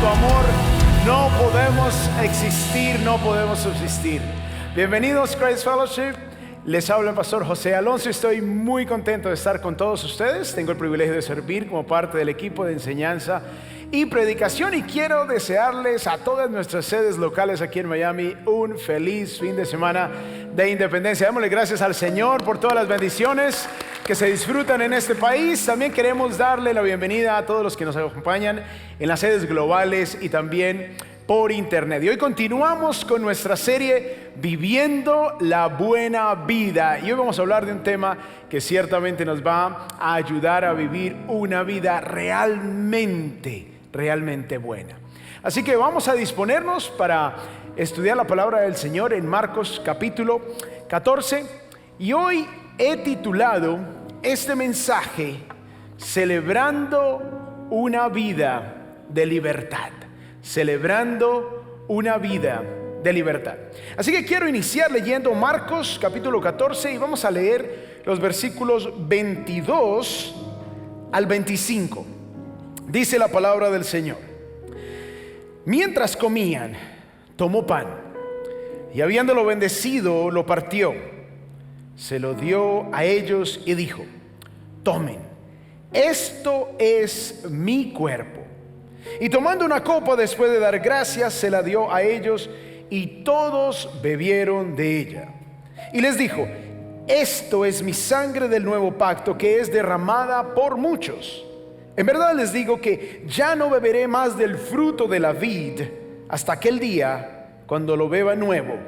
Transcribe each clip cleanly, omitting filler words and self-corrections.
tu amor no podemos existir, no podemos subsistir. Bienvenidos Christ Fellowship. Les habla el pastor José Alonso. Estoy muy contento de estar con todos ustedes. Tengo el privilegio de servir como parte del equipo de enseñanza y predicación, y quiero desearles a todas nuestras sedes locales aquí en Miami un feliz fin de semana de independencia. Démosle gracias al Señor por todas las bendiciones que se disfrutan en este país. También queremos darle la bienvenida a todos los que nos acompañan en las sedes globales y también por internet. Y hoy continuamos con nuestra serie Viviendo la Buena Vida. Y hoy vamos a hablar de un tema que ciertamente nos va a ayudar a vivir una vida realmente buena. Así que vamos a disponernos para estudiar la palabra del Señor en Marcos capítulo 14. Y hoy he titulado este mensaje Celebrando una vida de libertad. Celebrando una vida de libertad. Así que quiero iniciar leyendo Marcos capítulo 14 y vamos a leer los versículos 22 al 25. Dice la palabra del Señor: Mientras comían, tomó pan y habiéndolo bendecido, lo partió, se lo dio a ellos y dijo: Tomen, esto es mi cuerpo. Y tomando una copa, después de dar gracias, se la dio a ellos, y todos bebieron de ella. Y les dijo: Esto es mi sangre del nuevo pacto, que es derramada por muchos. En verdad les digo que ya no beberé más del fruto de la vid hasta aquel día cuando lo beba nuevo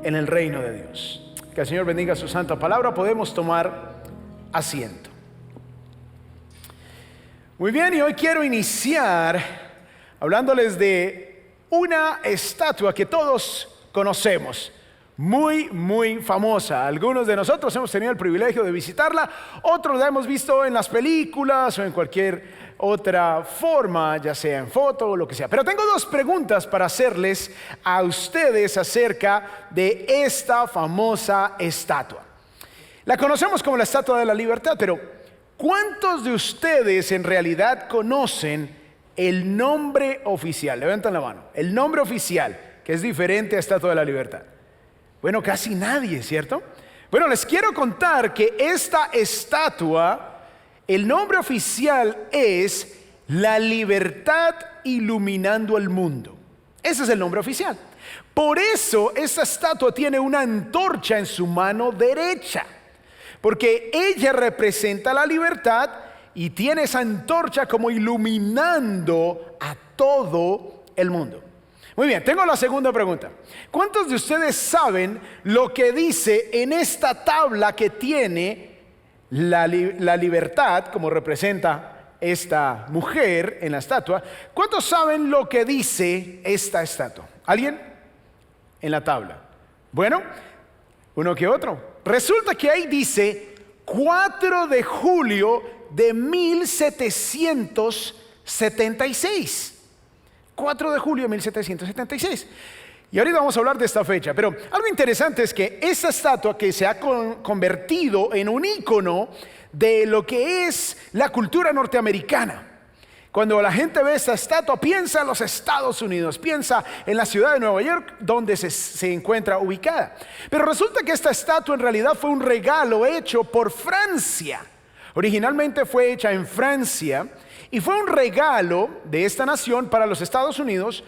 en el reino de Dios. Que el Señor bendiga su santa palabra. Podemos tomar asiento. Muy bien, y hoy quiero iniciar hablándoles de una estatua que todos conocemos, muy famosa. Algunos de nosotros hemos tenido el privilegio de visitarla, otros la hemos visto en las películas o en cualquier otra forma, ya sea en foto o lo que sea. Pero tengo dos preguntas para hacerles a ustedes acerca de esta famosa estatua. La conocemos como la Estatua de la Libertad, pero ¿cuántos de ustedes en realidad conocen el nombre oficial? Levantan la mano. El nombre oficial, que es diferente a Estatua de la Libertad. Bueno, casi nadie, ¿cierto? Bueno, les quiero contar que esta estatua, el nombre oficial es La Libertad Iluminando el Mundo. Ese es el nombre oficial. Por eso esta estatua tiene una antorcha en su mano derecha, porque ella representa la libertad y tiene esa antorcha como iluminando a todo el mundo. Muy bien, tengo la segunda pregunta. ¿Cuántos de ustedes saben lo que dice en esta tabla que tiene la libertad, como representa esta mujer en la estatua? ¿Cuántos saben lo que dice esta estatua? ¿Alguien? En la tabla. Bueno, uno que otro. Resulta que ahí dice 4 de julio de 1776. 4 de julio de 1776. Y ahorita vamos a hablar de esta fecha. Pero algo interesante es que esta estatua, que se ha convertido en un ícono de lo que es la cultura norteamericana. Cuando la gente ve esta estatua, piensa en los Estados Unidos, piensa en la ciudad de Nueva York, donde se encuentra ubicada. Pero resulta que esta estatua en realidad fue un regalo hecho por Francia. Originalmente fue hecha en Francia y fue un regalo de esta nación para los Estados Unidos,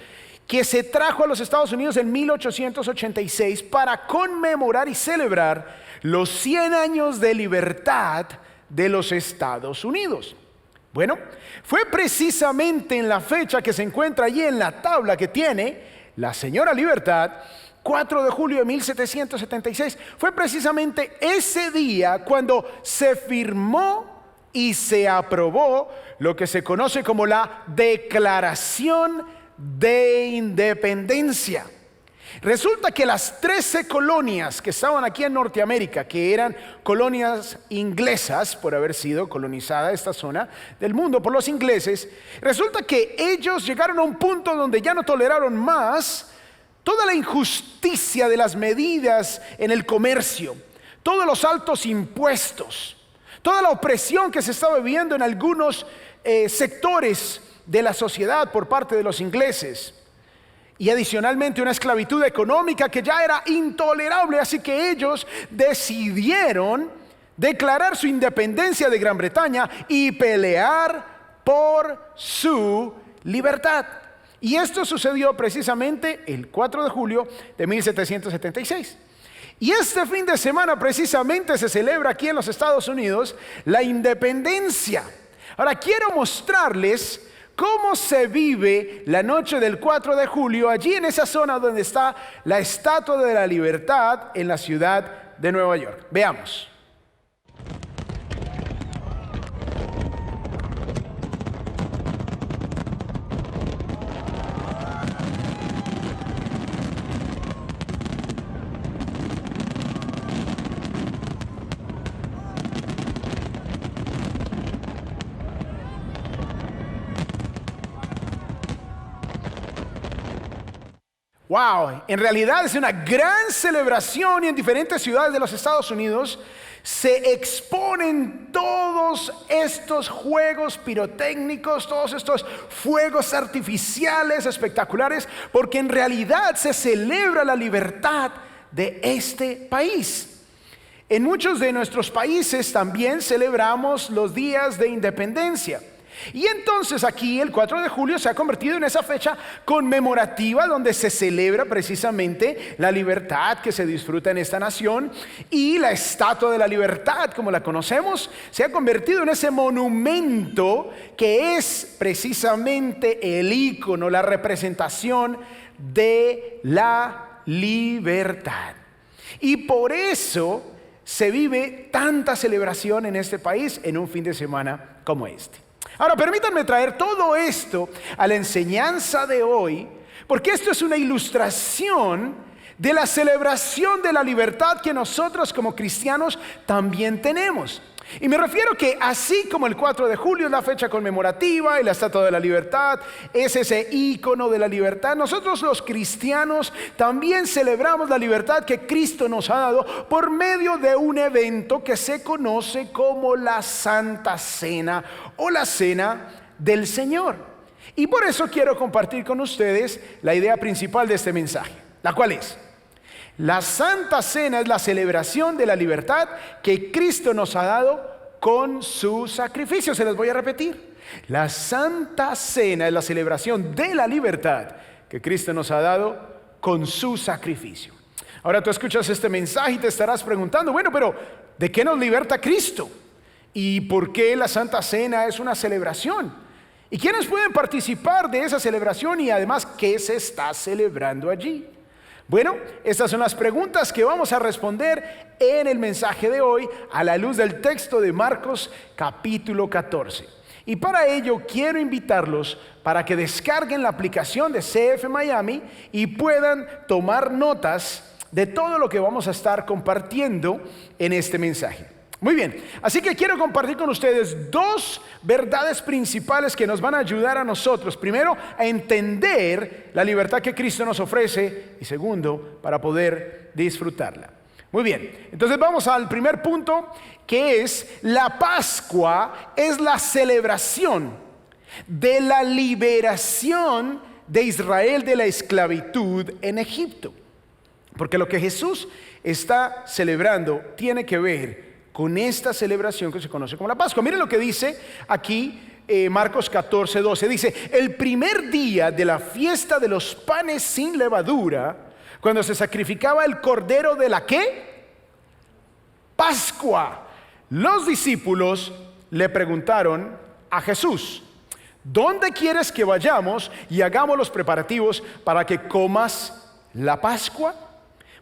que se trajo a los Estados Unidos en 1886 para conmemorar y celebrar los 100 años de libertad de los Estados Unidos. Bueno, fue precisamente en la fecha que se encuentra allí en la tabla que tiene la señora Libertad, 4 de julio de 1776, fue precisamente ese día cuando se firmó y se aprobó lo que se conoce como la Declaración de Independencia. Resulta que las 13 colonias que estaban aquí en Norteamérica, que eran colonias inglesas por haber sido colonizada esta zona del mundo por los ingleses, resulta que ellos llegaron a un punto donde ya no toleraron más toda la injusticia de las medidas en el comercio, todos los altos impuestos, toda la opresión que se estaba viviendo en algunos sectores de la sociedad por parte de los ingleses. Y adicionalmente una esclavitud económica que ya era intolerable, así que ellos decidieron declarar su independencia de Gran Bretaña y pelear por su libertad. Y esto sucedió precisamente el 4 de julio de 1776. Y este fin de semana precisamente se celebra aquí en los Estados Unidos la independencia. Ahora quiero mostrarles cómo se vive la noche del 4 de julio allí en esa zona donde está la Estatua de la Libertad en la ciudad de Nueva York. Veamos. Wow, en realidad es una gran celebración y en diferentes ciudades de los Estados Unidos se exponen todos estos juegos pirotécnicos, todos estos fuegos artificiales espectaculares, porque en realidad se celebra la libertad de este país. En muchos de nuestros países también celebramos los días de independencia. Y entonces aquí el 4 de julio se ha convertido en esa fecha conmemorativa donde se celebra precisamente la libertad que se disfruta en esta nación, y la Estatua de la Libertad, como la conocemos, se ha convertido en ese monumento que es precisamente el ícono, la representación de la libertad. Y por eso se vive tanta celebración en este país en un fin de semana como este. Ahora, permítanme traer todo esto a la enseñanza de hoy, porque esto es una ilustración de la celebración de la libertad que nosotros como cristianos también tenemos. Y me refiero que así como el 4 de julio es la fecha conmemorativa y la Estatua de la Libertad es ese ícono de la libertad, nosotros los cristianos también celebramos la libertad que Cristo nos ha dado por medio de un evento que se conoce como la Santa Cena o la Cena del Señor. Y por eso quiero compartir con ustedes la idea principal de este mensaje, la cual es: la Santa Cena es la celebración de la libertad que Cristo nos ha dado con su sacrificio. Se los voy a repetir. La Santa Cena es la celebración de la libertad que Cristo nos ha dado con su sacrificio. Ahora tú escuchas este mensaje y te estarás preguntando, bueno, pero ¿de qué nos liberta Cristo? ¿Y por qué la Santa Cena es una celebración? ¿Y quiénes pueden participar de esa celebración? Y además, ¿qué se está celebrando allí? Bueno, estas son las preguntas que vamos a responder en el mensaje de hoy a la luz del texto de Marcos capítulo 14. Y para ello quiero invitarlos para que descarguen la aplicación de CF Miami y puedan tomar notas de todo lo que vamos a estar compartiendo en este mensaje. Muy bien, así que quiero compartir con ustedes dos verdades principales que nos van a ayudar a nosotros, primero, a entender la libertad que Cristo nos ofrece, y segundo, para poder disfrutarla. Muy bien, entonces vamos al primer punto, que es: la Pascua es la celebración de la liberación de Israel de la esclavitud en Egipto. Porque lo que Jesús está celebrando tiene que ver con esta celebración que se conoce como la Pascua. Miren lo que dice aquí Marcos 14, 12. Dice: el primer día de la fiesta de los panes sin levadura, cuando se sacrificaba el cordero de la ¿qué? Pascua. Los discípulos le preguntaron a Jesús: ¿dónde quieres que vayamos y hagamos los preparativos para que comas la Pascua?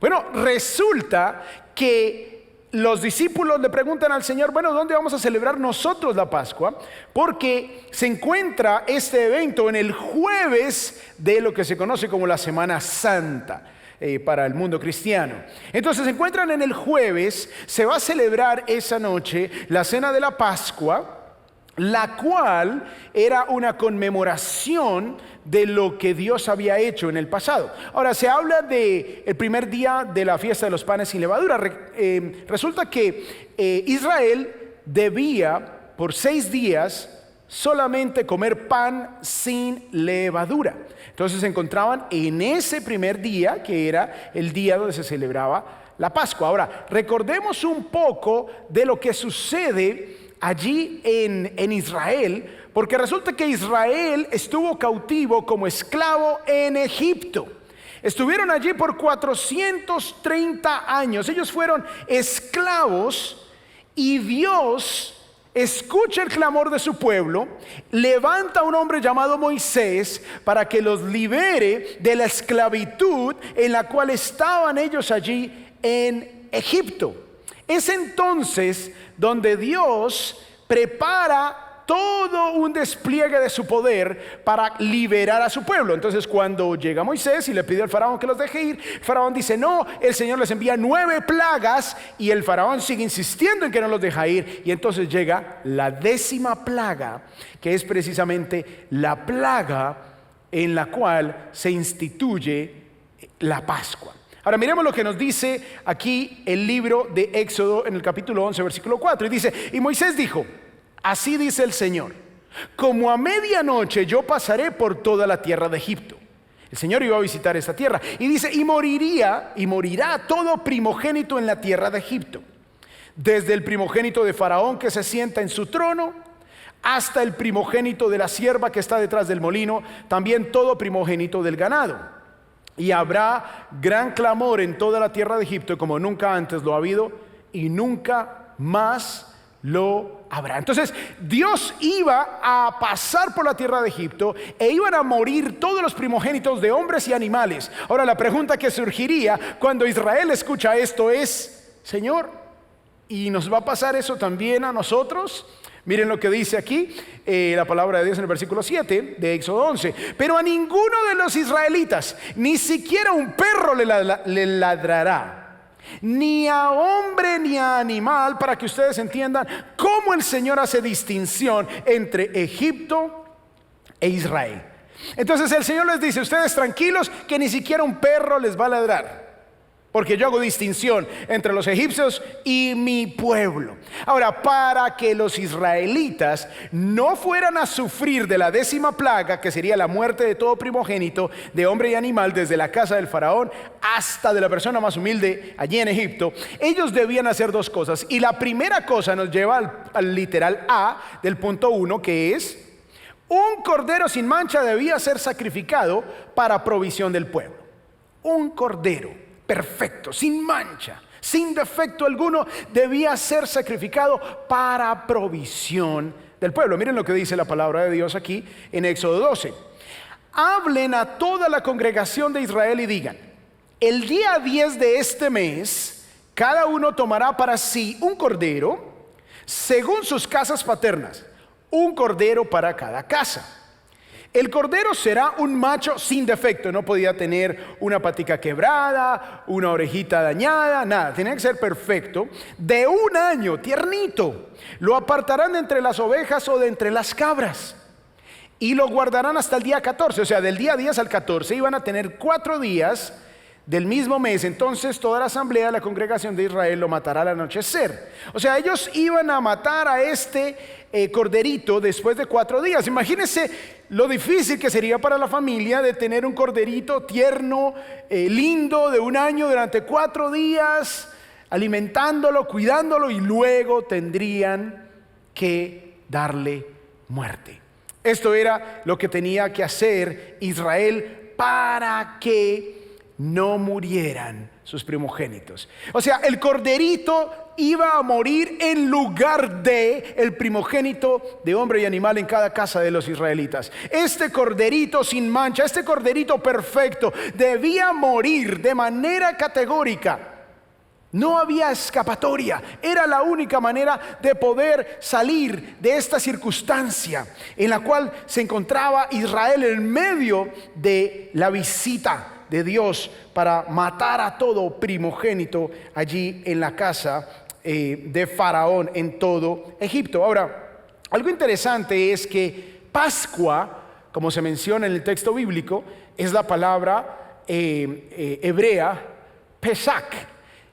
Bueno, resulta que los discípulos le preguntan al Señor, bueno, ¿dónde vamos a celebrar nosotros la Pascua? Porque se encuentra este evento en el jueves de lo que se conoce como la Semana Santa para el mundo cristiano. Entonces se encuentran en el jueves, se va a celebrar esa noche la Cena de la Pascua, la cual era una conmemoración de lo que Dios había hecho en el pasado. Ahora, se habla de el primer día de la fiesta de los panes sin levadura. Resulta que Israel debía por 6 días solamente comer pan sin levadura. Entonces se encontraban en ese primer día, que era el día donde se celebraba la Pascua. Ahora, recordemos un poco de lo que sucede allí en Israel, porque resulta que Israel estuvo cautivo como esclavo en Egipto. Estuvieron allí por 430 años. Ellos fueron esclavos y Dios escucha el clamor de su pueblo, levanta a un hombre llamado Moisés para que los libere de la esclavitud en la cual estaban ellos allí en Egipto. Es entonces donde Dios prepara todo un despliegue de su poder para liberar a su pueblo. Entonces cuando llega Moisés y le pide al faraón que los deje ir, el faraón dice no, el Señor les envía 9 plagas y el faraón sigue insistiendo en que no los deja ir, y entonces llega la 10ª plaga, que es precisamente la plaga en la cual se instituye la Pascua. Ahora miremos lo que nos dice aquí el libro de Éxodo en el capítulo 11, versículo 4, y dice: y Moisés dijo: así dice el Señor, como a medianoche yo pasaré por toda la tierra de Egipto. El Señor iba a visitar esta tierra y dice: y morirá todo primogénito en la tierra de Egipto, desde el primogénito de Faraón que se sienta en su trono, hasta el primogénito de la sierva que está detrás del molino, también todo primogénito del ganado. Y habrá gran clamor en toda la tierra de Egipto como nunca antes lo ha habido, y nunca más lo habrá. Entonces Dios iba a pasar por la tierra de Egipto e iban a morir todos los primogénitos de hombres y animales. Ahora la pregunta que surgiría cuando Israel escucha esto es: Señor, ¿y nos va a pasar eso también a nosotros? Miren lo que dice aquí la palabra de Dios en el versículo 7 de Éxodo 11. Pero a ninguno de los israelitas, ni siquiera un perro le ladrará, ni a hombre ni a animal, para que ustedes entiendan cómo el Señor hace distinción entre Egipto e Israel. Entonces el Señor les dice: ustedes tranquilos, que ni siquiera un perro les va a ladrar, porque yo hago distinción entre los egipcios y mi pueblo. Ahora, para que los israelitas no fueran a sufrir de la 10ª plaga, que sería la muerte de todo primogénito de hombre y animal, desde la casa del faraón hasta de la persona más humilde allí en Egipto, ellos debían hacer 2 cosas. Y la primera cosa nos lleva al literal A del punto 1, que es: un cordero sin mancha debía ser sacrificado para provisión del pueblo. Un cordero perfecto, sin mancha, sin defecto alguno, debía ser sacrificado para provisión del pueblo. Miren lo que dice la palabra de Dios aquí en Éxodo 12. Hablen a toda la congregación de Israel y digan: el día 10 de este mes, cada uno tomará para sí un cordero según sus casas paternas, un cordero para cada casa. El cordero será un macho sin defecto, no podía tener una patica quebrada, una orejita dañada, nada, tenía que ser perfecto, de 1 año, tiernito. Lo apartarán de entre las ovejas o de entre las cabras y lo guardarán hasta el día 14, o sea, del día 10 al 14 iban a tener 4 días del mismo mes. Entonces toda la asamblea de la congregación de Israel lo matará al anochecer. O sea, ellos iban a matar a este corderito después de 4 días. Imagínense lo difícil que sería para la familia de tener un corderito tierno, lindo, de 1 año durante 4 días, alimentándolo, cuidándolo, y luego tendrían que darle muerte. Esto era lo que tenía que hacer Israel para que no murieran sus primogénitos. O sea, el corderito iba a morir en lugar de el primogénito de hombre y animal en cada casa de los israelitas. Este corderito sin mancha, este corderito perfecto, debía morir de manera categórica. No había escapatoria. Era la única manera de poder salir de esta circunstancia en la cual se encontraba Israel en medio de la visita de Dios para matar a todo primogénito allí en la casa de Faraón en todo Egipto. Ahora, algo interesante es que Pascua, como se menciona en el texto bíblico, es la palabra hebrea Pesach.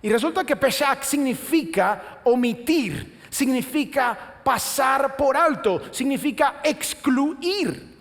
Y resulta que Pesach significa omitir, significa pasar por alto, significa excluir.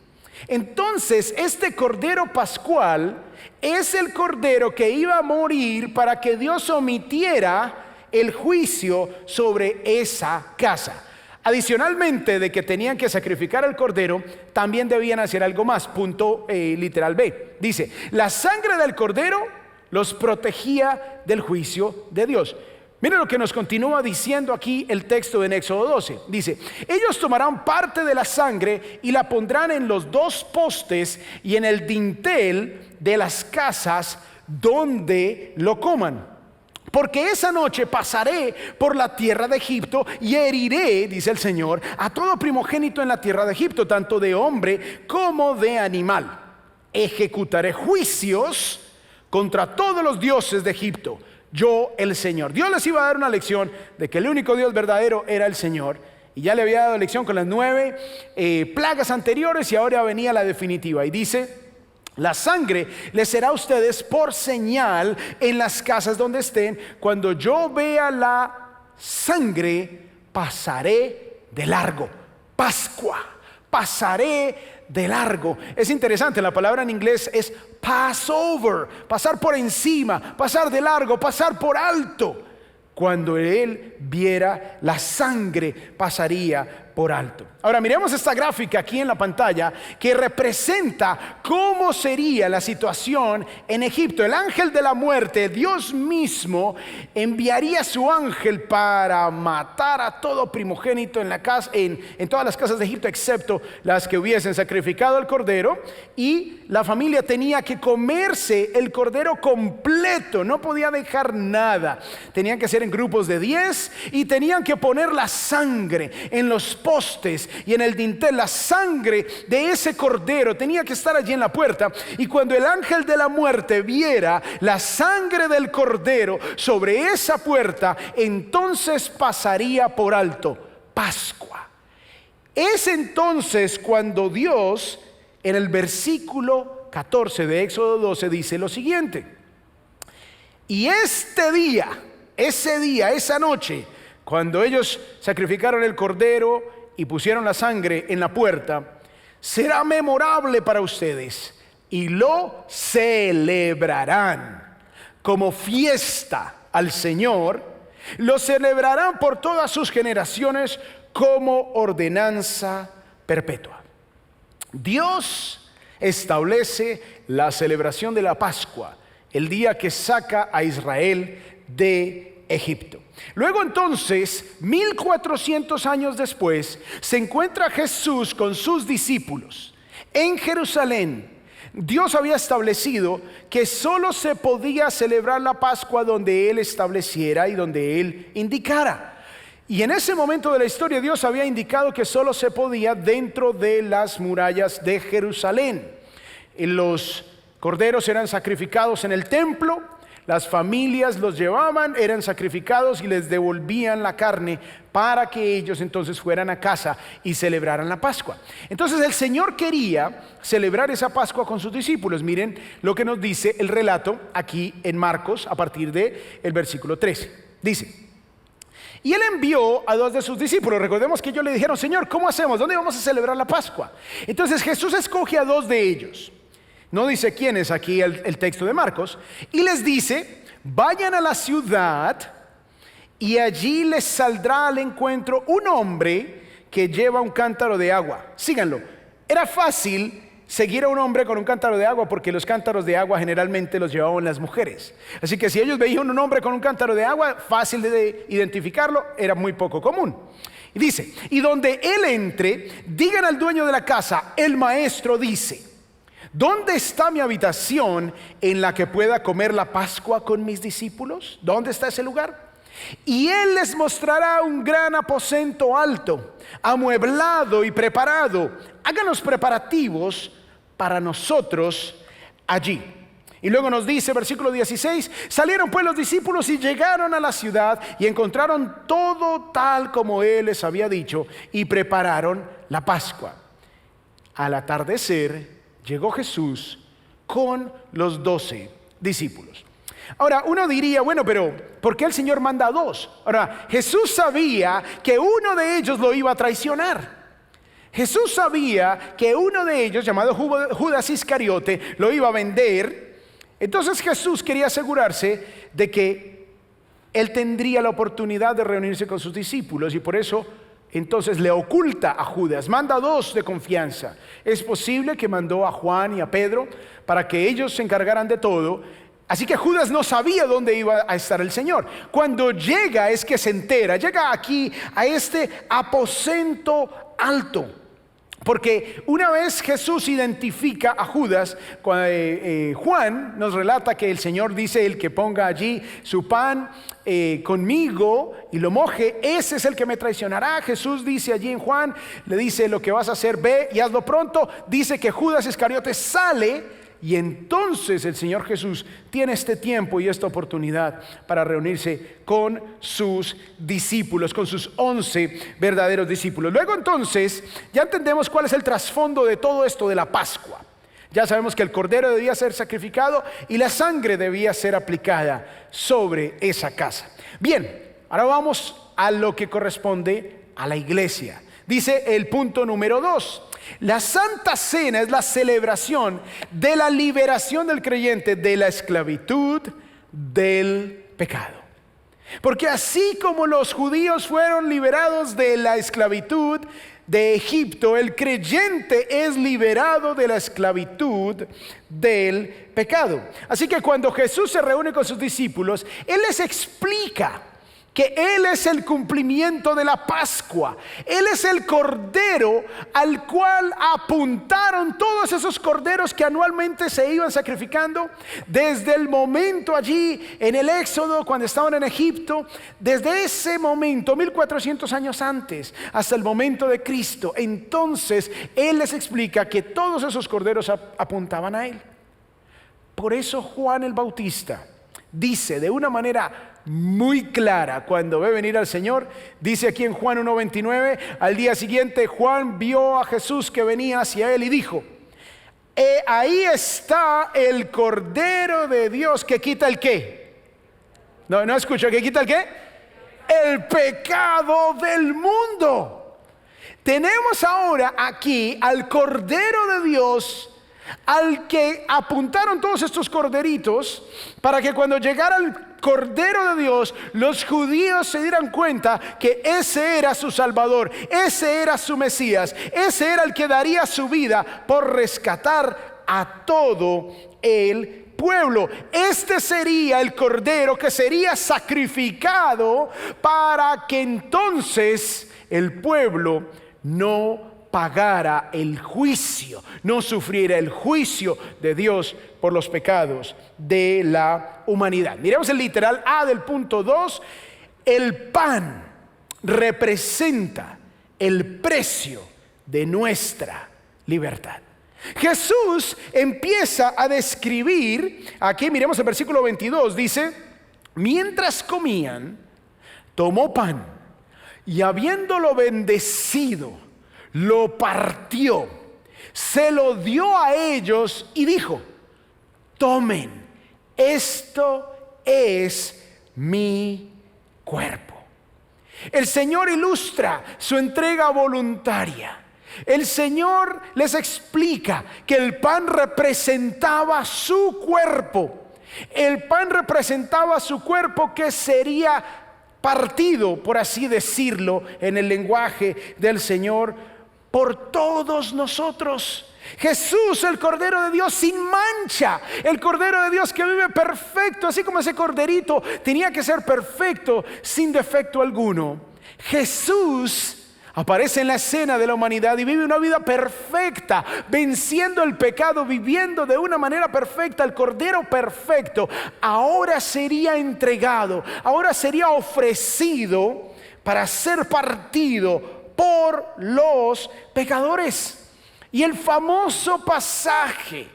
Entonces, este cordero pascual es el cordero que iba a morir para que Dios omitiera el juicio sobre esa casa. Adicionalmente de que tenían que sacrificar al cordero, también debían hacer algo más. Punto literal B. Dice, la sangre del cordero los protegía del juicio de Dios. Miren lo que nos continúa diciendo aquí el texto en Éxodo 12. Dice, ellos tomarán parte de la sangre y la pondrán en los 2 postes y en el dintel de las casas donde lo coman. Porque esa noche pasaré por la tierra de Egipto y heriré, dice el Señor, a todo primogénito en la tierra de Egipto, tanto de hombre como de animal. Ejecutaré juicios contra todos los dioses de Egipto. Yo, el Señor. Dios les iba a dar una lección de que el único Dios verdadero era el Señor. Y ya le había dado lección con las 9 plagas anteriores y ahora venía la definitiva. Y dice, la sangre les será a ustedes por señal en las casas donde estén. Cuando yo vea la sangre, pasaré de largo. Pascua, pasaré de largo. Es interesante, la palabra en inglés es Passover, pasar por encima, pasar de largo, pasar por alto. Cuando él viera la sangre, pasaría por alto. Ahora miremos esta gráfica aquí en la pantalla que representa cómo sería la situación en Egipto. El ángel de la muerte, Dios mismo, enviaría a su ángel para matar a todo primogénito en la casa, en todas las casas de Egipto, excepto las que hubiesen sacrificado al cordero, y la familia tenía que comerse el cordero completo, no podía dejar nada. Tenían que ser en grupos de 10 y tenían que poner la sangre en los postes y en el dintel. La sangre de ese cordero tenía que estar allí en la puerta, y cuando el ángel de la muerte viera la sangre del cordero sobre esa puerta, entonces pasaría por alto. Pascua. Es entonces cuando Dios en el versículo 14 de Éxodo 12 dice lo siguiente: y ese día, esa noche, cuando ellos sacrificaron el cordero y pusieron la sangre en la puerta, será memorable para ustedes y lo celebrarán como fiesta al Señor. Lo celebrarán por todas sus generaciones como ordenanza perpetua. Dios establece la celebración de la Pascua, el día que saca a Israel de Egipto. Luego entonces, 1400 años después, se encuentra Jesús con sus discípulos en Jerusalén. Dios había establecido que solo se podía celebrar la Pascua donde Él estableciera y donde Él indicara. Y en ese momento de la historia Dios había indicado que solo se podía dentro de las murallas de Jerusalén. Los corderos eran sacrificados en el templo. Las familias los llevaban, eran sacrificados y les devolvían la carne para que ellos entonces fueran a casa y celebraran la Pascua. Entonces el Señor quería celebrar esa Pascua con sus discípulos. Miren lo que nos dice el relato aquí en Marcos a partir del versículo 13. Dice: y él envió a 2 de sus discípulos. Recordemos que ellos le dijeron: Señor, ¿cómo hacemos? ¿Dónde vamos a celebrar la Pascua? Entonces Jesús escoge a 2 de ellos. No dice quién es aquí el texto de Marcos. Y les dice: vayan a la ciudad y allí les saldrá al encuentro un hombre que lleva un cántaro de agua. Síganlo. Era fácil seguir a un hombre con un cántaro de agua porque los cántaros de agua generalmente los llevaban las mujeres. Así que si ellos veían un hombre con un cántaro de agua, fácil de identificarlo, era muy poco común. Y dice: y donde él entre, digan al dueño de la casa: el maestro dice, ¿dónde está mi habitación en la que pueda comer la Pascua con mis discípulos? ¿Dónde está ese lugar? Y él les mostrará un gran aposento alto, amueblado y preparado. Hagan los preparativos para nosotros allí. Y luego nos dice, versículo 16: salieron pues los discípulos y llegaron a la ciudad y encontraron todo tal como él les había dicho y prepararon la Pascua. Al atardecer llegó Jesús con los 12 discípulos. Ahora, uno diría, bueno, pero ¿por qué el Señor manda a dos? Ahora, Jesús sabía que uno de ellos lo iba a traicionar. Jesús sabía que uno de ellos, llamado Judas Iscariote, lo iba a vender. Entonces Jesús quería asegurarse de que él tendría la oportunidad de reunirse con sus discípulos, y por eso entonces le oculta a Judas, manda a dos de confianza. Es posible que mandó a Juan y a Pedro para que ellos se encargaran de todo. Así que Judas no sabía dónde iba a estar el Señor. Cuando llega es que se entera, llega aquí a este aposento alto. Porque una vez Jesús identifica a Judas, Juan nos relata que el Señor dice: el que ponga allí su pan conmigo y lo moje, ese es el que me traicionará. Jesús dice allí en Juan, le dice: lo que vas a hacer, ve y hazlo pronto. Dice que Judas Iscariote sale. Y entonces el Señor Jesús tiene este tiempo y esta oportunidad para reunirse con sus discípulos, con sus 11 verdaderos discípulos. Luego entonces ya entendemos cuál es el trasfondo de todo esto de la Pascua. Ya sabemos que el cordero debía ser sacrificado y la sangre debía ser aplicada sobre esa casa. Bien, ahora vamos a lo que corresponde a la iglesia. Dice el punto número 2. La Santa Cena es la celebración de la liberación del creyente de la esclavitud del pecado. Porque así como los judíos fueron liberados de la esclavitud de Egipto, el creyente es liberado de la esclavitud del pecado. Así que cuando Jesús se reúne con sus discípulos, Él les explica que Él es el cumplimiento de la Pascua. Él es el cordero al cual apuntaron todos esos corderos que anualmente se iban sacrificando desde el momento allí en el Éxodo, cuando estaban en Egipto. Desde ese momento, 1400 años antes, hasta el momento de Cristo. Entonces Él les explica que todos esos corderos apuntaban a Él. Por eso Juan el Bautista dice de una manera muy clara cuando ve venir al Señor, dice aquí en Juan 1:29, al día siguiente Juan vio a Jesús que venía hacia él y dijo: ahí está el Cordero de Dios que quita el ¿qué? No escucho, ¿que quita el qué? El pecado del mundo. Tenemos ahora aquí al Cordero de Dios, al que apuntaron todos estos corderitos, para que cuando llegara el Cordero de Dios, los judíos se dieran cuenta que ese era su Salvador, ese era su Mesías, ese era el que daría su vida por rescatar a todo el pueblo. Este sería el Cordero que sería sacrificado para que entonces el pueblo no pagara el juicio, no sufriera el juicio de Dios por los pecados de la humanidad. Miremos el literal A del punto 2. El pan representa el precio de nuestra libertad. Jesús empieza a describir, aquí miremos el versículo 22, dice: mientras comían, tomó pan y habiéndolo bendecido, lo partió, se lo dio a ellos y dijo: tomen, esto es mi cuerpo. El Señor ilustra su entrega voluntaria. El Señor les explica que el pan representaba su cuerpo. El pan representaba su cuerpo que sería partido, por así decirlo, en el lenguaje del Señor, por todos nosotros. Jesús, el Cordero de Dios sin mancha, el Cordero de Dios que vive perfecto, así como ese corderito tenía que ser perfecto, sin defecto alguno. Jesús aparece en la escena de la humanidad y vive una vida perfecta, venciendo el pecado, viviendo de una manera perfecta. El Cordero perfecto ahora sería entregado, ahora sería ofrecido para ser partido por los pecadores. Y el famoso pasaje,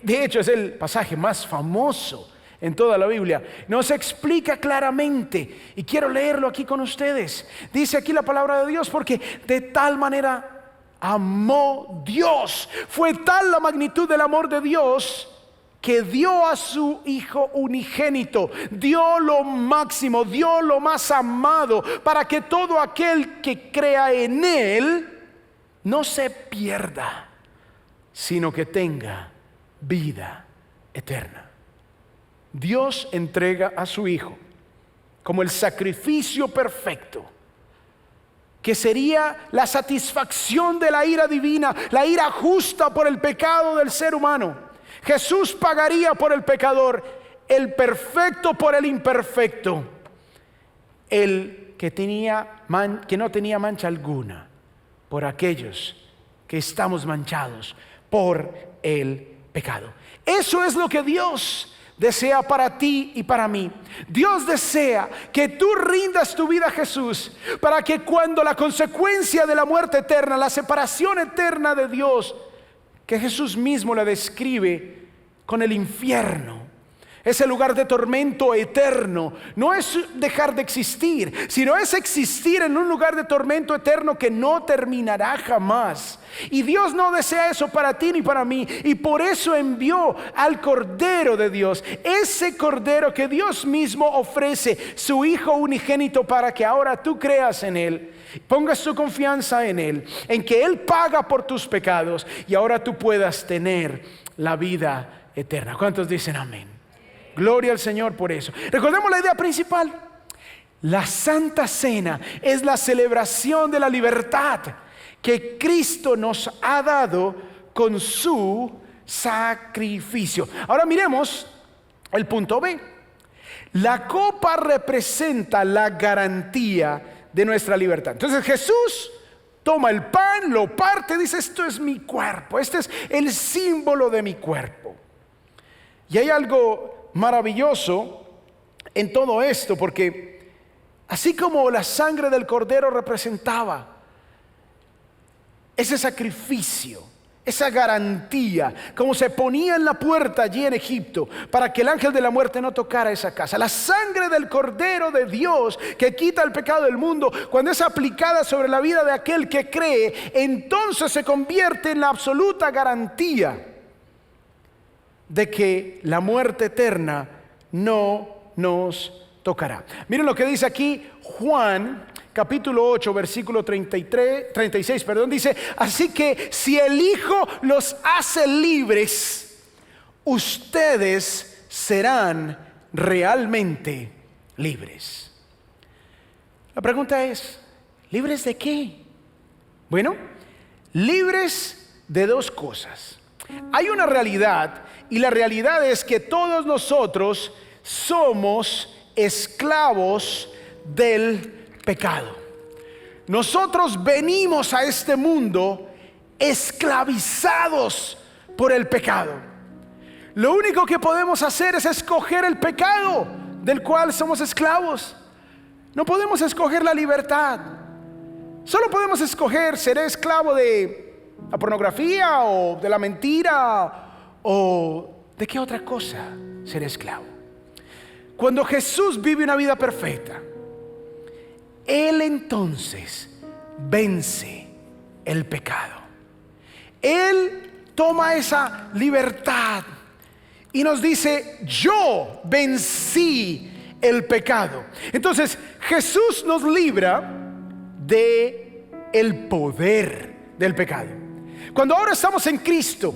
de hecho es el pasaje más famoso en toda la Biblia, nos explica claramente, y quiero leerlo aquí con ustedes. Dice aquí la palabra de Dios: porque de tal manera amó Dios, fue tal la magnitud del amor de Dios, que dio a su Hijo unigénito, dio lo máximo, dio lo más amado, para que todo aquel que crea en Él no se pierda, sino que tenga vida eterna. Dios entrega a su Hijo como el sacrificio perfecto, que sería la satisfacción de la ira divina, la ira justa por el pecado del ser humano. Jesús pagaría por el pecador, el perfecto por el imperfecto, el que no tenía mancha alguna, por aquellos que estamos manchados por el pecado. Eso es lo que Dios desea para ti y para mí. Dios desea que tú rindas tu vida a Jesús, para que cuando la consecuencia de la muerte eterna, la separación eterna de Dios, que Jesús mismo la describe con el infierno, ese lugar de tormento eterno, no es dejar de existir, sino es existir en un lugar de tormento eterno que no terminará jamás. Y Dios no desea eso para ti ni para mí, y por eso envió al Cordero de Dios, ese Cordero que Dios mismo ofrece, su Hijo unigénito, para que ahora tú creas en Él, pongas tu confianza en Él, en que Él paga por tus pecados, y ahora tú puedas tener la vida eterna. ¿Cuántos dicen amén? Gloria al Señor por eso. Recordemos la idea principal. La Santa Cena es la celebración de la libertad que Cristo nos ha dado con su sacrificio. Ahora miremos el punto B. La copa representa la garantía de nuestra libertad. Entonces Jesús toma el pan, lo parte, dice: esto es mi cuerpo, este es el símbolo de mi cuerpo. Y hay algo maravilloso en todo esto, porque así como la sangre del Cordero representaba ese sacrificio, esa garantía, como se ponía en la puerta allí en Egipto para que el ángel de la muerte no tocara esa casa, la sangre del Cordero de Dios que quita el pecado del mundo, cuando es aplicada sobre la vida de aquel que cree, entonces se convierte en la absoluta garantía de que la muerte eterna no nos tocará. Miren lo que dice aquí Juan capítulo 8 versículo 36, dice: así que si el Hijo los hace libres, ustedes serán realmente libres. La pregunta es: ¿libres de qué? Bueno, libres de dos cosas. Hay una realidad, y la realidad es que todos nosotros somos esclavos del pecado. Nosotros venimos a este mundo esclavizados por el pecado. Lo único que podemos hacer es escoger el pecado del cual somos esclavos. No podemos escoger la libertad. Solo podemos escoger: seré esclavo de la pornografía o de la mentira, o de qué otra cosa seré esclavo. Cuando Jesús vive una vida perfecta, Él entonces vence el pecado. Él toma esa libertad y nos dice: yo vencí el pecado. Entonces Jesús nos libra de el poder del pecado. Cuando ahora estamos en Cristo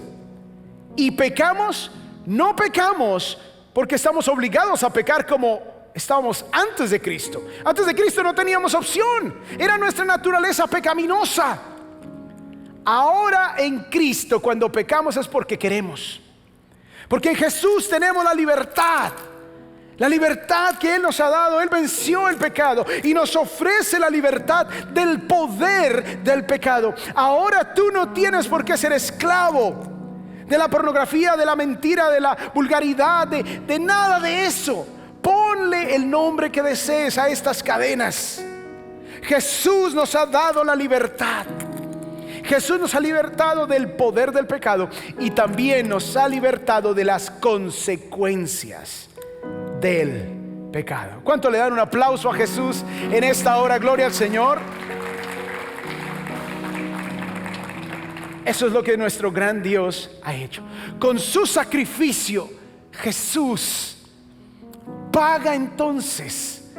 y pecamos, no pecamos porque estamos obligados a pecar como estábamos antes de Cristo. Antes de Cristo no teníamos opción, era nuestra naturaleza pecaminosa. Ahora en Cristo, cuando pecamos, es porque queremos, porque en Jesús tenemos la libertad que Él nos ha dado. Él venció el pecado y nos ofrece la libertad del poder del pecado. Ahora tú no tienes por qué ser esclavo de la pornografía, de la mentira, de la vulgaridad, de nada de eso. Ponle el nombre que desees a estas cadenas. Jesús nos ha dado la libertad. Jesús nos ha libertado del poder del pecado y también nos ha libertado de las consecuencias del pecado. ¿Cuánto le dan un aplauso a Jesús en esta hora? Gloria al Señor. Eso es lo que nuestro gran Dios ha hecho. Con su sacrificio Jesús paga entonces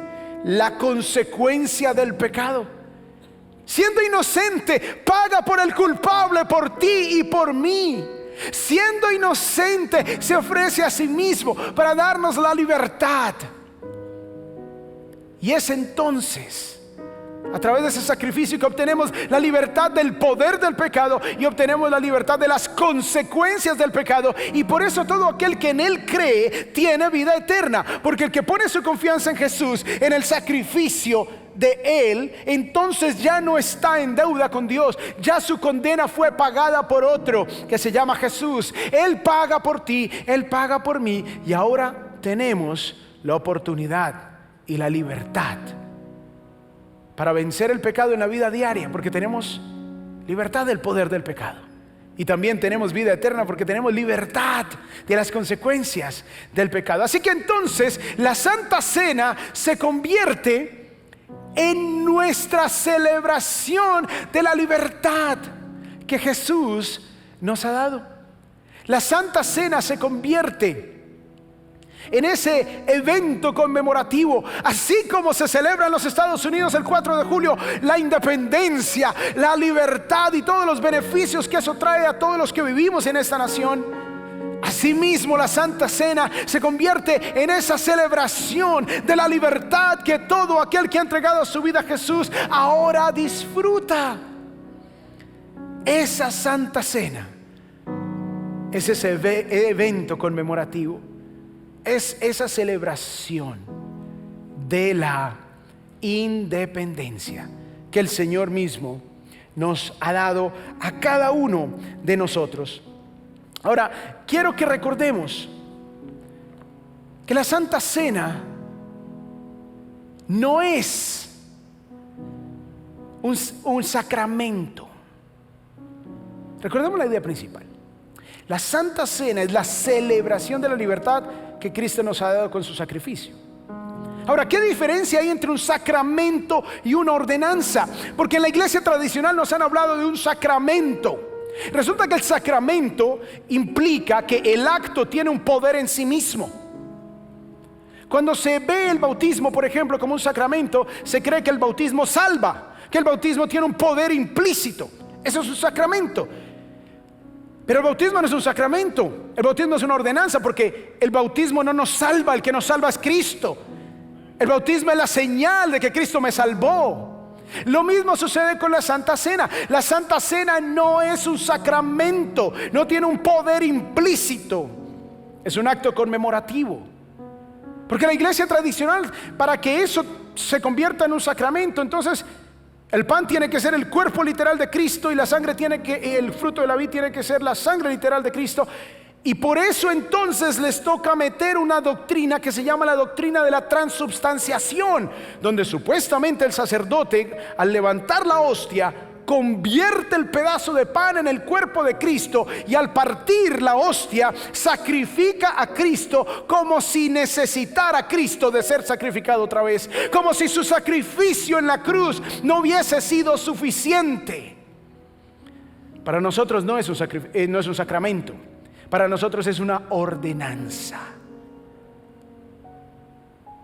la consecuencia del pecado. Siendo inocente, paga por el culpable, por ti y por mí. Siendo inocente, se ofrece a sí mismo para darnos la libertad. Y es entonces a través de ese sacrificio que obtenemos la libertad del poder del pecado y obtenemos la libertad de las consecuencias del pecado. Y por eso todo aquel que en Él cree tiene vida eterna, porque el que pone su confianza en Jesús, en el sacrificio de Él, entonces ya no está en deuda con Dios. Ya su condena fue pagada por otro que se llama Jesús. Él paga por ti, Él paga por mí, y ahora tenemos la oportunidad y la libertad para vencer el pecado en la vida diaria, porque tenemos libertad del poder del pecado. Y también tenemos vida eterna porque tenemos libertad de las consecuencias del pecado. Así que entonces la Santa Cena se convierte en nuestra celebración de la libertad que Jesús nos ha dado. La Santa Cena se convierte en ese evento conmemorativo, así como se celebra en los Estados Unidos el 4 de julio la independencia, la libertad y todos los beneficios que eso trae a todos los que vivimos en esta nación. Asimismo, la Santa Cena se convierte en esa celebración de la libertad que todo aquel que ha entregado su vida a Jesús ahora disfruta. Esa Santa Cena es ese evento conmemorativo. Es esa celebración de la independencia que el Señor mismo nos ha dado a cada uno de nosotros. Ahora, quiero que recordemos que la Santa Cena no es un sacramento. Recordemos la idea principal. La Santa Cena es la celebración de la libertad que Cristo nos ha dado con su sacrificio. Ahora, ¿qué diferencia hay entre un sacramento y una ordenanza? Porque en la iglesia tradicional nos han hablado de un sacramento. Resulta que el sacramento implica que el acto tiene un poder en sí mismo. Cuando se ve el bautismo, por ejemplo, como un sacramento, se cree que el bautismo salva, que el bautismo tiene un poder implícito. Eso es un sacramento. Pero el bautismo no es un sacramento, el bautismo es una ordenanza, porque el bautismo no nos salva, el que nos salva es Cristo. El bautismo es la señal de que Cristo me salvó. Lo mismo sucede con la Santa Cena. La Santa Cena no es un sacramento, no tiene un poder implícito, es un acto conmemorativo. Porque la iglesia tradicional, para que eso se convierta en un sacramento, entonces el pan tiene que ser el cuerpo literal de Cristo y la sangre el fruto de la vid tiene que ser la sangre literal de Cristo. Y por eso entonces les toca meter una doctrina que se llama la doctrina de la transubstanciación, donde supuestamente el sacerdote, al levantar la hostia, convierte el pedazo de pan en el cuerpo de Cristo, y al partir la hostia sacrifica a Cristo como si necesitara a Cristo de ser sacrificado otra vez, como si su sacrificio en la cruz no hubiese sido suficiente. Para nosotros no es un sacramento, para nosotros es una ordenanza.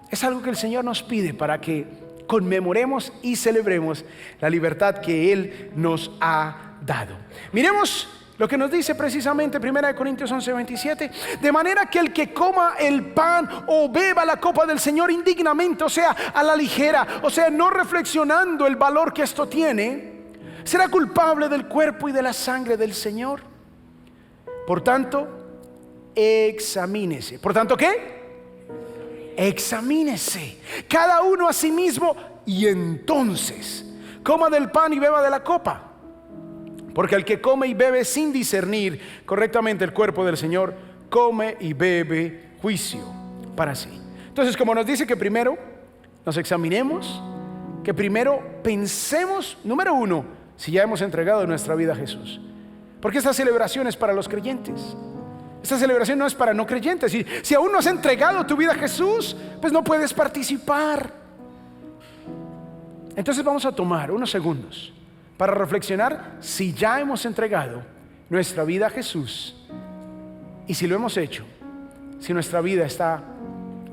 Es algo que el Señor nos pide para que conmemoremos y celebremos la libertad que Él nos ha dado. Miremos lo que nos dice precisamente 1 Corintios 11:27. De manera que el que coma el pan o beba la copa del Señor indignamente, o sea, a la ligera, o sea, no reflexionando el valor que esto tiene, será culpable del cuerpo y de la sangre del Señor. Por tanto, examínese. ¿Por tanto qué? Examínese cada uno a sí mismo, y entonces coma del pan y beba de la copa. Porque el que come y bebe sin discernir correctamente el cuerpo del Señor, come y bebe juicio para sí. Entonces, como nos dice que primero nos examinemos, que primero pensemos, número uno, si ya hemos entregado nuestra vida a Jesús. Porque esta celebración es para los creyentes. Esta celebración no es para no creyentes. Si aún no has entregado tu vida a Jesús, pues no puedes participar. Entonces vamos a tomar unos segundos para reflexionar si ya hemos entregado nuestra vida a Jesús. Y si lo hemos hecho, si nuestra vida está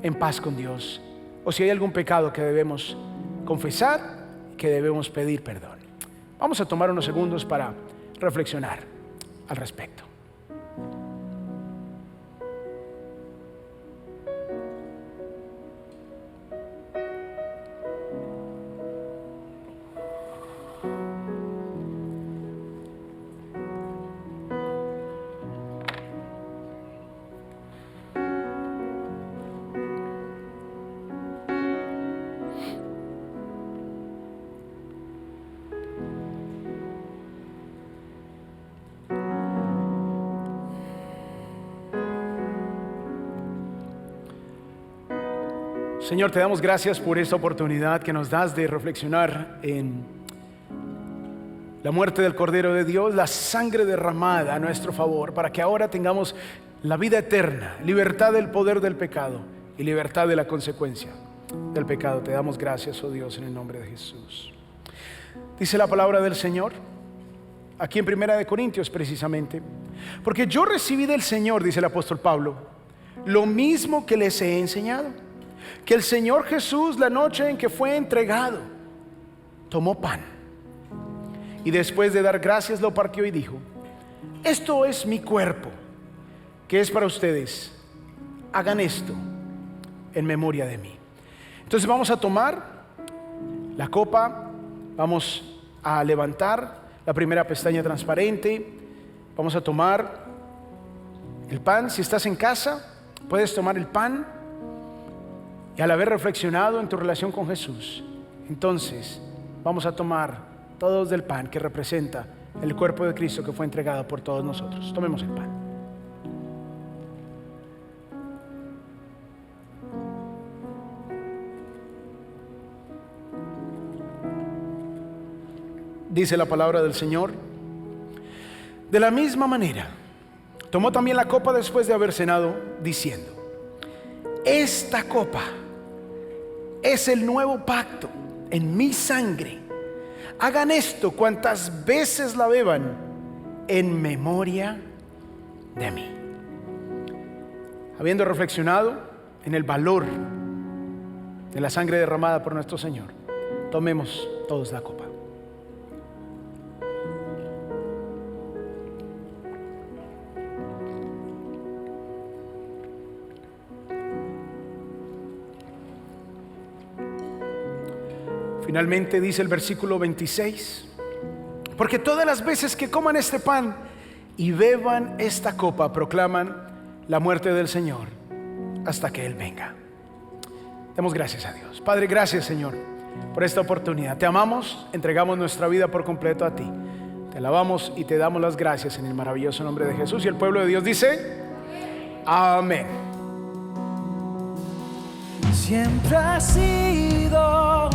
en paz con Dios o si hay algún pecado que debemos confesar, que debemos pedir perdón. Vamos a tomar unos segundos para reflexionar al respecto. Señor, te damos gracias por esta oportunidad que nos das de reflexionar en la muerte del Cordero de Dios, la sangre derramada a nuestro favor, para que ahora tengamos la vida eterna, libertad del poder del pecado y libertad de la consecuencia del pecado. Te damos gracias, oh Dios, en el nombre de Jesús. Dice la palabra del Señor, aquí en 1 Corintios precisamente, porque yo recibí del Señor, dice el apóstol Pablo, lo mismo que les he enseñado. Que el Señor Jesús, la noche en que fue entregado, tomó pan y después de dar gracias lo partió y dijo: esto es mi cuerpo, que es para ustedes. Hagan esto en memoria de mí. Entonces vamos a tomar la copa, vamos a levantar la primera pestaña transparente, vamos a tomar el pan. Si estás en casa, puedes tomar el pan. Y al haber reflexionado en tu relación con Jesús, entonces vamos a tomar todos del pan que representa el cuerpo de Cristo que fue entregado por todos nosotros. Tomemos el pan. Dice la palabra del Señor: de la misma manera, tomó también la copa después de haber cenado, diciendo: esta copa es el nuevo pacto en mi sangre. Hagan esto cuantas veces la beban en memoria de mí. Habiendo reflexionado en el valor de la sangre derramada por nuestro Señor, tomemos todos la copa. Finalmente dice el versículo 26: porque todas las veces que coman este pan y beban esta copa, proclaman la muerte del Señor hasta que Él venga. Demos gracias a Dios. Padre, gracias, Señor, por esta oportunidad. Te amamos, entregamos nuestra vida por completo a ti. Te alabamos y te damos las gracias en el maravilloso nombre de Jesús. Y el pueblo de Dios dice: amén. Siempre has sido